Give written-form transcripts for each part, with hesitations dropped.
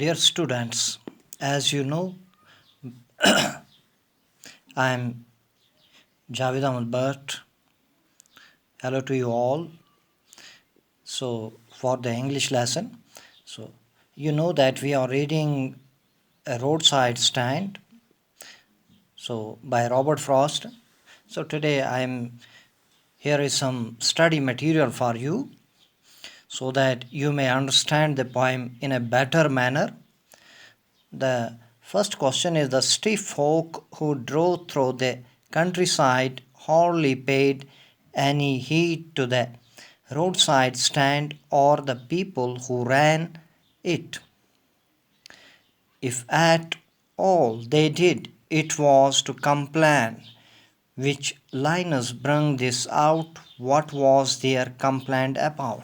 Dear students, as you know, I am Javed Ahmed Bhatt. Hello to you all. So, for the English lesson, so you know that we are reading A Roadside Stand, so by Robert Frost. So today here is some study material for you so that you may understand the poem in a better manner. The first question is: the stiff folk who drove through the countryside hardly paid any heed to the roadside stand or the people who ran it. If at all they did, it was to complain. Which Linus brung this out? What was their complaint about?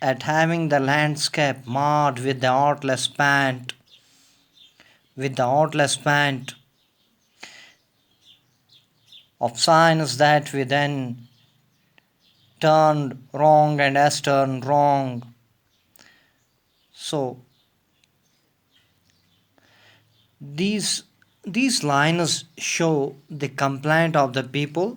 at having the landscape marred with the artless pant of signs that we then turned wrong and as turned wrong. So these lines show the complaint of the people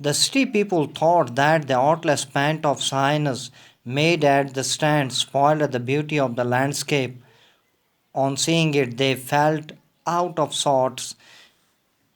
the city people thought that the artless pant of signs made at the stand spoiled the beauty of the landscape. On seeing it they felt out of sorts.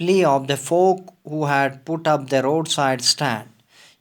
plea of the folk who had put up the roadside stand.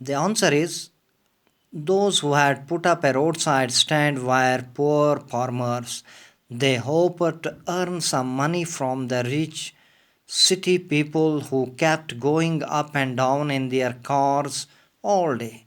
The answer is those who had put up a roadside stand were poor farmers. They hoped to earn some money from the rich city people who kept going up and down in their cars all day.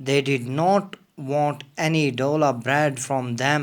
They did not want any dole of bread from them.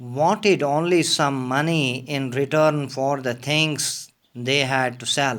wanted only some money in return for the things they had to sell.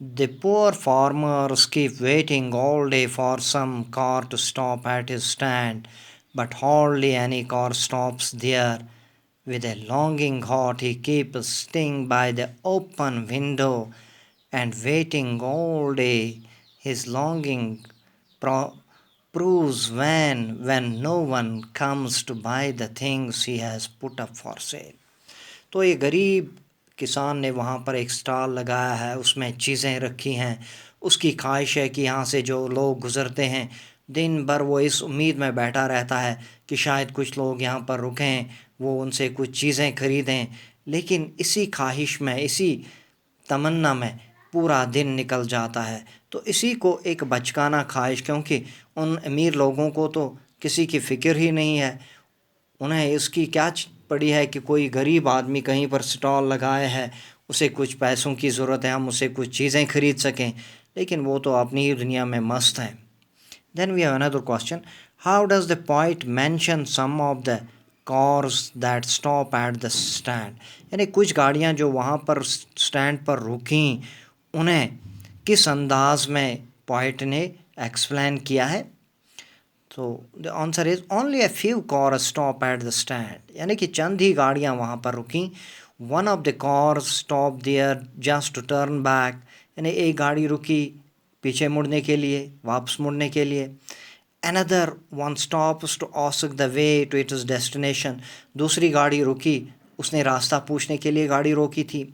the poor farmers keep waiting all day for some car to stop at his stand. but hardly any car stops there. With a longing heart, he keeps staying by the open window and waiting all day. His longing pro- proves when no one comes to buy the things he has put up for sale. تو یہ غریب کسان نے وہاں پر ایک stall لگایا ہے، اس میں چیزیں رکھی ہیں. اس کی خواہش ہے کہ یہاں سے جو لوگ گزرتے ہیں دن بھر وہ اس امید میں بیٹھا رہتا ہے کہ شاید کچھ لوگ یہاں پر رکیں، وہ ان سے کچھ چیزیں خریدیں. لیکن اسی خواہش میں، اسی تمنا میں پورا دن نکل جاتا ہے. تو اسی کو ایک بچکانہ خواہش، کیونکہ ان امیر لوگوں کو تو کسی کی فکر ہی نہیں ہے. انہیں اس کی کیا پڑی ہے کہ کوئی غریب آدمی کہیں پر سٹال لگائے ہے، اسے کچھ پیسوں کی ضرورت ہے، ہم اسے کچھ چیزیں خرید سکیں. لیکن وہ تو اپنی ہی دنیا میں مست ہیں. Then we have another question. How does the poet mention some of the cars that stop at the stand? یعنی کچھ گاڑیاں جو وہاں پر سٹینڈ پر رکیں انہیں کس انداز میں پوائٹ نے ایکسپلین کیا ہے؟ تو the answer is only a few cars stop at the stand. یعنی کہ چند ہی گاڑیاں وہاں پر رکیں. One of the cars stopped there just to turn back. یعنی ایک گاڑی رکی پیچھے مڑنے کے لیے، واپس مڑنے کے لیے. Another one stops to ask the way to its destination. دوسری گاڑی رکی، اس نے راستہ پوچھنے کے لیے گاڑی روکی تھی.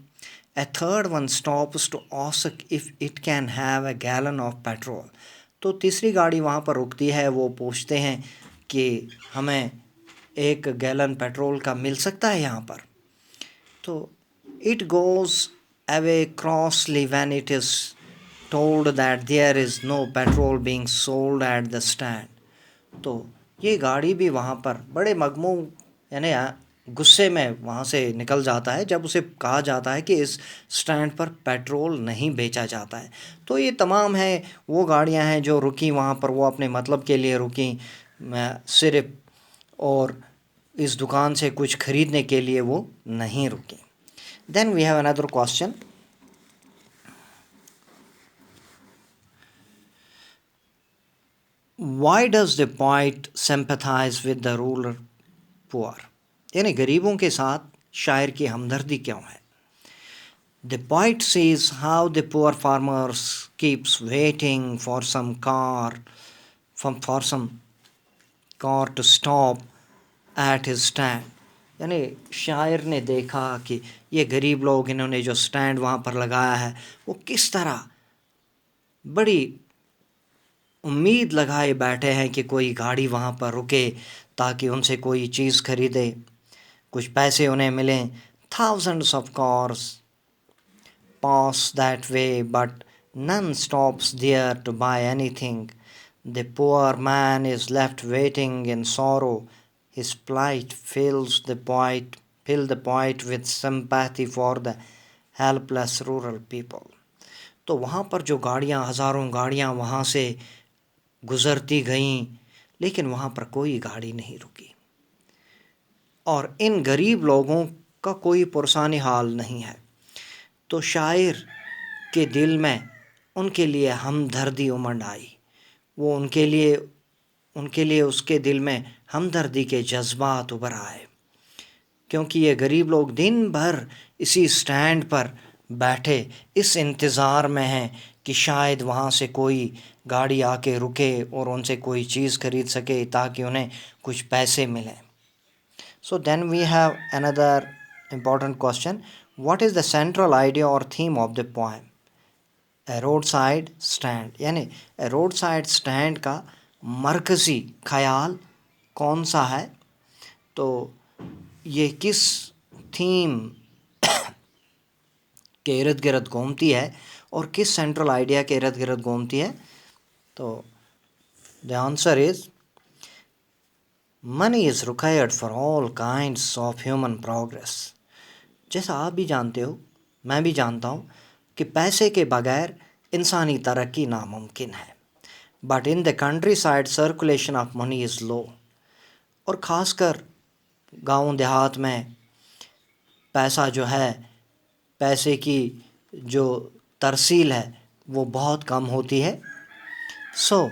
A third one stops to ask if it can have a gallon of petrol. تو تیسری گاڑی وہاں پر رکتی ہے، وہ پوچھتے ہیں کہ ہمیں ایک گیلن پیٹرول کا مل سکتا ہے یہاں پر. تو it goes away crossly when it is told that there is no petrol being sold at the stand. تو یہ گاڑی بھی وہاں پر بڑے مغموم یعنی غصے میں وہاں سے نکل جاتا ہے جب اسے کہا جاتا ہے کہ اس سٹینڈ پر پیٹرول نہیں بیچا جاتا ہے. تو یہ تمام ہیں وہ گاڑیاں ہیں جو رکیں وہاں پر، وہ اپنے مطلب کے لیے رکیں صرف، اور اس دکان سے کچھ خریدنے کے لیے وہ نہیں رکیں. Then we have another question. Why does the poet sympathize with the rural poor? یعنی غریبوں کے ساتھ شاعر کی ہمدردی کیوں ہے؟ The poet sees how the poor farmers keeps waiting for some car to stop at his stand. یعنی شاعر نے دیکھا کہ یہ غریب لوگ، انہوں نے جو سٹینڈ وہاں پر لگایا ہے، وہ کس طرح بڑی امید لگائے بیٹھے ہیں کہ کوئی گاڑی وہاں پر رکے تاکہ ان سے کوئی چیز خریدے، کچھ پیسے انہیں ملیں. Thousands of cars pass that way but none stops there to buy anything. The poor man is left waiting in sorrow. His plight fills the poet with sympathy for the helpless rural people. تو وہاں پر جو گاڑیاں، ہزاروں گاڑیاں وہاں سے گزرتی گئیں لیکن وہاں پر کوئی گاڑی نہیں رکی، اور ان غریب لوگوں کا کوئی پرسانی حال نہیں ہے. تو شاعر کے دل میں ان کے لیے ہمدردی امنڈ آئی، وہ ان کے لیے اس کے دل میں ہمدردی کے جذبات ابھر آئے، کیونکہ یہ غریب لوگ دن بھر اسی سٹینڈ پر بیٹھے اس انتظار میں ہیں کہ شاید وہاں سے کوئی گاڑی آ کے رکے اور ان سے کوئی چیز خرید سکے تاکہ انہیں کچھ پیسے ملیں. So then we have another important question. What is the central idea or theme of the poem? A roadside stand. یعنی a roadside stand کا مرکزی خیال کون سا ہے؟ تو یہ کس تھیم کے ارد گرد گھومتی ہے اور کس سینٹرل آئیڈیا کے ارد گرد گھومتی ہے؟ تو the answer is money is required for all kinds of human progress. جیسا آپ بھی جانتے ہو، میں بھی جانتا ہوں کہ پیسے کے بغیر انسانی ترقی ناممکن ہے. But in the countryside circulation of money is low. اور خاص کر گاؤں دیہات میں پیسہ جو ہے، پیسے کی جو ترسیل ہے وہ بہت کم ہوتی ہے. So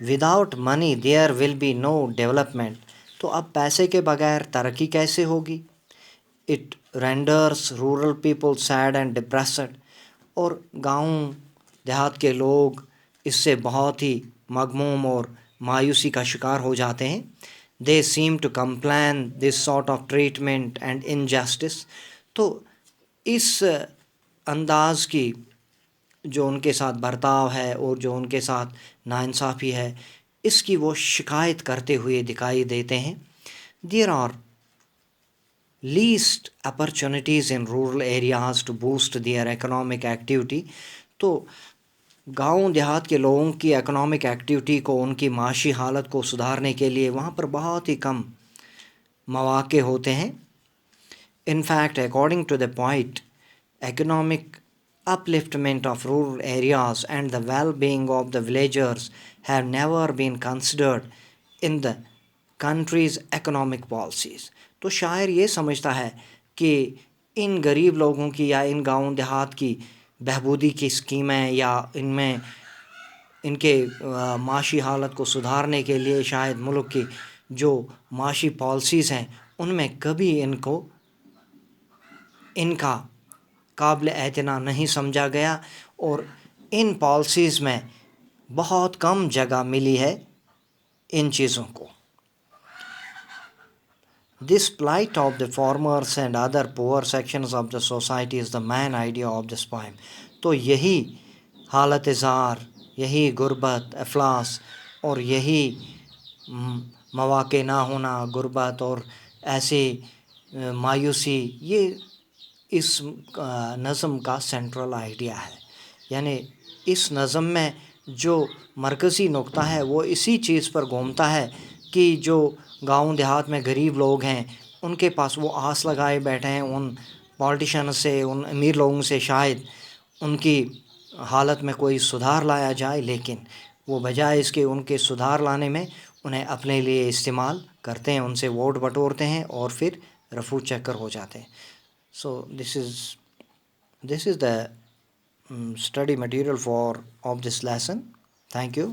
without money there will be no development. تو اب پیسے کے بغیر ترقی کیسے ہوگی؟ It renders rural people sad and depressed. اور گاؤں دیہات کے لوگ اس سے بہت ہی مغموم اور مایوسی کا شکار ہو جاتے ہیں. They seem to complain this sort of treatment and injustice. تو اس انداز کی جو ان کے ساتھ برتاؤ ہے اور جو ان کے ساتھ ناانصافی ہے، اس کی وہ شکایت کرتے ہوئے دکھائی دیتے ہیں. There are least opportunities in rural areas to boost their economic activity. تو گاؤں دیہات کے لوگوں کی اکنامک ایکٹیویٹی کو، ان کی معاشی حالت کو سدھارنے کے لیے وہاں پر بہت ہی کم مواقع ہوتے ہیں. In fact, according to the point, economic upliftment of rural areas and the well-being of the villagers have never been considered in the country's economic policies. تو شاعر یہ سمجھتا ہے کہ ان غریب لوگوں کی یا ان گاؤں دیہات کی بہبودی کی اسکیمیں یا ان کے معاشی حالت کو سدھارنے کے لیے شاید ملک کی جو معاشی پالیسیز ہیں ان میں کبھی ان کا قابل اعتنا نہیں سمجھا گیا، اور ان پالیسیز میں بہت کم جگہ ملی ہے ان چیزوں کو. This plight of the farmers and other poor sections of the society is the main idea of this poem. تو یہی حالت زار، یہی غربت، افلاس اور یہی مواقع نہ ہونا، غربت اور ایسی مایوسی، یہ اس نظم کا سینٹرل آئیڈیا ہے. یعنی اس نظم میں جو مرکزی نقطہ ہے وہ اسی چیز پر گھومتا ہے کہ جو گاؤں دیہات میں غریب لوگ ہیں ان کے پاس وہ آس لگائے بیٹھے ہیں ان پالیٹیشن سے، ان امیر لوگوں سے شاید ان کی حالت میں کوئی سدھار لایا جائے، لیکن وہ بجائے اس کے ان کے سدھار لانے میں انہیں اپنے لیے استعمال کرتے ہیں، ان سے ووٹ بٹورتے ہیں اور پھر رفو چکر ہو جاتے ہیں. So this is the study material of this lesson. Thank you.